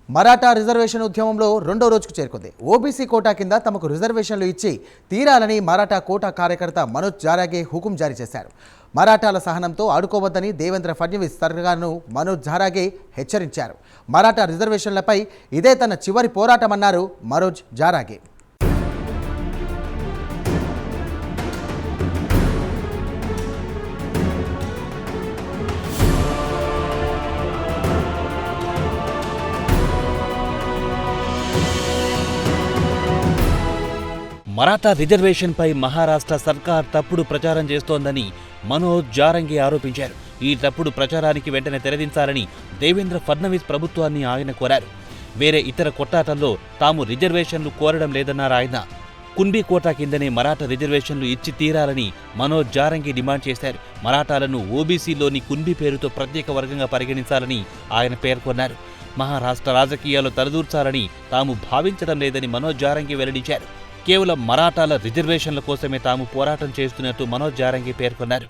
Maratha reservation ఉద్యమంలో రెండో రోజుకు చేరుకుంది. ఓబీసీ కోటా కింద తమకు రిజర్వేషన్లు ఇచ్చి తీరాలని మరాఠా కోటా కార్యకర్త మనోజ్ జారాగే హుకుం జారీ చేశారు. మరాఠాల సహనంతో ఆడుకోవద్దని దేవేంద్ర ఫడ్నవీస్ సర్కార్ను మనోజ్ జారాగే హెచ్చరించారు. మరాఠా రిజర్వేషన్లపై ఇదే తన చివరి పోరాటమన్నారు మనోజ్ జారాగే. మరాఠా రిజర్వేషన్పై మహారాష్ట్ర సర్కార్ తప్పుడు ప్రచారం చేస్తోందని మనోజ్ జారంగే ఆరోపించారు. ఈ తప్పుడు ప్రచారానికి వెంటనే తెరదించాలని దేవేంద్ర ఫడ్నవీస్ ప్రభుత్వాన్ని ఆయన కోరారు. వేరే ఇతర కొట్టాటల్లో తాము రిజర్వేషన్లు కోరడం లేదన్నారు ఆయన. కున్బీ కోటా కిందనే మరాఠా రిజర్వేషన్లు ఇచ్చి తీరాలని మనోజ్ జారంగే డిమాండ్ చేశారు. మరాఠాలను ఓబీసీలోని కున్బీ పేరుతో ప్రత్యేక వర్గంగా పరిగణించాలని ఆయన పేర్కొన్నారు. మహారాష్ట్ర రాజకీయాల్లో తలదూర్చాలని తాము భావించడం లేదని మనోజ్ జారంగే వెల్లడించారు. కేవలం మరాఠాల రిజర్వేషన్ల కోసమే తాము పోరాటం చేస్తున్నట్టు మనోజ్ జారంగే పేర్కొన్నారు.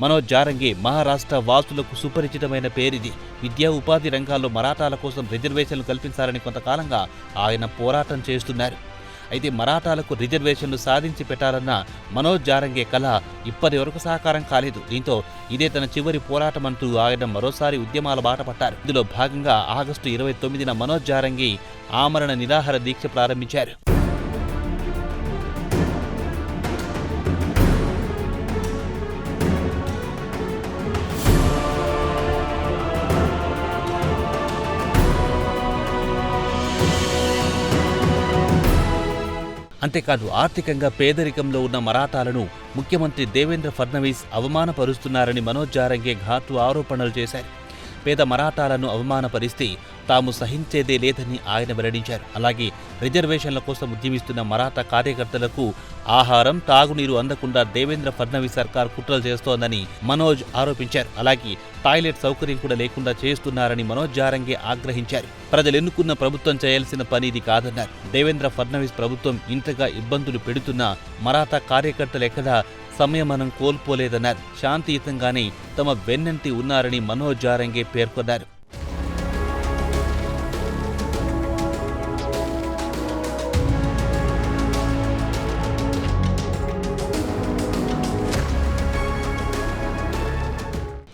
మనోజ్ జారంగే మహారాష్ట్ర వాసులకు సుపరిచితమైన పేరిది. విద్యా ఉపాధి రంగాల్లో మరాఠాల కోసం రిజర్వేషన్లు కల్పించాలని కొంతకాలంగా ఆయన పోరాటం చేస్తున్నారు. అయితే మరాఠాలకు రిజర్వేషన్లు సాధించి పెట్టాలన్న మనోజ్ జారంగే కళ ఇప్పటి వరకు సాకారం కాలేదు. దీంతో ఇదే తన చివరి పోరాటమంటూ ఆయన మరోసారి ఉద్యమాల బాట పట్టారు. ఇందులో భాగంగా ఆగస్టు 29న మనోజ్ జారంగే ఆమరణ నిరాహార దీక్ష ప్రారంభించారు. అంతేకాదు ఆర్థికంగా పేదరికంలో ఉన్న మరాఠాలను ముఖ్యమంత్రి దేవేంద్ర ఫడ్నవీస్ అవమానపరుస్తున్నారని మనోజ్ జారంగే ఘాటు ఆరోపణలు చేశారు. పేద మరాఠాలను అవమానపరిస్తే తాము సహించేదే లేదని ఆయన వెల్లడించారు. అలాగే రిజర్వేషన్ల కోసం ఉద్యమిస్తున్న మరాఠా కార్యకర్తలకు ఆహారం, తాగునీరు అందకుండా దేవేంద్ర ఫడ్నవీస్ సర్కార్ కుట్రలు చేస్తోందని మనోజ్ ఆరోపించారు. అలాగే టాయిలెట్ సౌకర్యం కూడా లేకుండా చేస్తున్నారని మనోజ్ జారంగే ఆగ్రహించారు. ప్రజలెన్నుకున్న ప్రభుత్వం చేయాల్సిన పని ఇది కాదన్నారు. దేవేంద్ర ఫడ్నవీస్ ప్రభుత్వం ఇంతగా ఇబ్బందులు పెడుతున్నా మరాఠా కార్యకర్తలెక్కడా సంయమనం కోల్పోలేదన్నారు. శాంతియుతంగానే తమ వెన్నంటి ఉన్నారని మనోజ్ జారంగే పేర్కొన్నారు.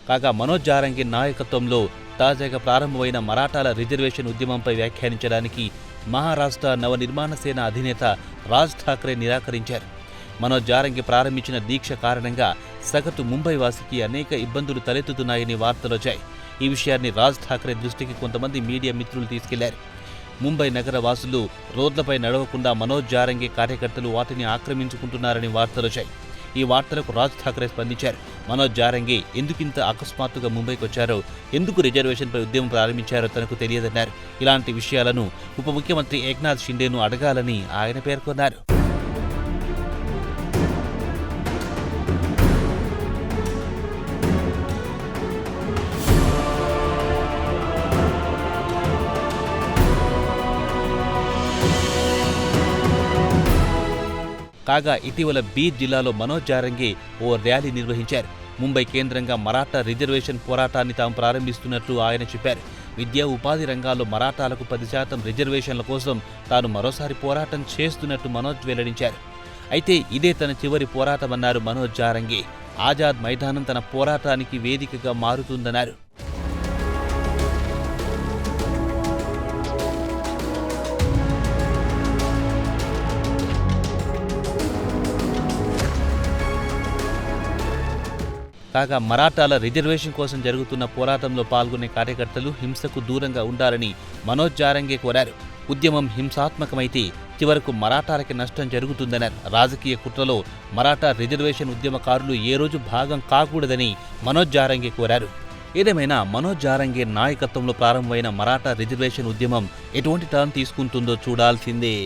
కాగా మనోజ్ జారంగే నాయకత్వంలో తాజాగా ప్రారంభమైన మరాఠాల రిజర్వేషన్ ఉద్యమంపై వ్యాఖ్యానించడానికి మహారాష్ట్ర నవనిర్మాణ సేన అధినేత రాజ్ ఠాక్రే నిరాకరించారు. మనోజ్ జారంగే ప్రారంభించిన దీక్ష కారణంగా సగటు ముంబై వాసికి అనేక ఇబ్బందులు తలెత్తుతున్నాయని వార్తలొచ్చాయి. ఈ విషయాన్ని రాజ్ ఠాక్రే దృష్టికి కొంతమంది మీడియా మిత్రులు తీసుకెళ్లారు. ముంబై నగర వాసులు రోడ్లపై నడవకుండా మనోజ్ జారంగే కార్యకర్తలు వాటిని ఆక్రమించుకుంటున్నారని వార్తలొచ్చాయి. ఈ వార్తలకు రాజ్ ఠాక్రే స్పందించారు. మనోజ్ జారంగే ఎందుకింత అకస్మాత్తుగా ముంబైకి వచ్చారో, ఎందుకు రిజర్వేషన్పై ఉద్యమం ప్రారంభించారో తనకు తెలియదన్నారు. ఇలాంటి విషయాలను ఉప ముఖ్యమంత్రి ఏక్నాథ్ షిండేను అడగాలని ఆయన పేర్కొన్నారు. కాగా ఇటీవల బీద్ జిల్లాలో మనోజ్ జారంగే ఓ ర్యాలీ నిర్వహించారు. ముంబై కేంద్రంగా మరాఠా రిజర్వేషన్ పోరాటాన్ని తాము ప్రారంభిస్తున్నట్లు ఆయన చెప్పారు. విద్యా ఉపాధి రంగాల్లో మరాఠాలకు 10% రిజర్వేషన్ల కోసం తాను మరోసారి పోరాటం చేస్తున్నట్టు మనోజ్ వెల్లడించారు. అయితే ఇదే తన చివరి పోరాటమన్నారు మనోజ్ జారంగే. ఆజాద్ మైదానం తన పోరాటానికి వేదికగా మారుతుందన్నారు. కాగా మరాఠాల రిజర్వేషన్ కోసం జరుగుతున్న పోరాటంలో పాల్గొనే కార్యకర్తలు హింసకు దూరంగా ఉండాలని మనోజ్ జారంగే కోరారు. ఉద్యమం హింసాత్మకమైతే చివరకు మరాఠాలకి నష్టం జరుగుతుందన్నారు. రాజకీయ కుట్రలో మరాఠా రిజర్వేషన్ ఉద్యమకారులు ఏ రోజు భాగం కాకూడదని మనోజ్ జారంగే కోరారు. ఏదేమైనా మనోజ్ జారంగే నాయకత్వంలో ప్రారంభమైన మరాఠా రిజర్వేషన్ ఉద్యమం ఎటువంటి టర్న్ తీసుకుంటుందో చూడాల్సిందే.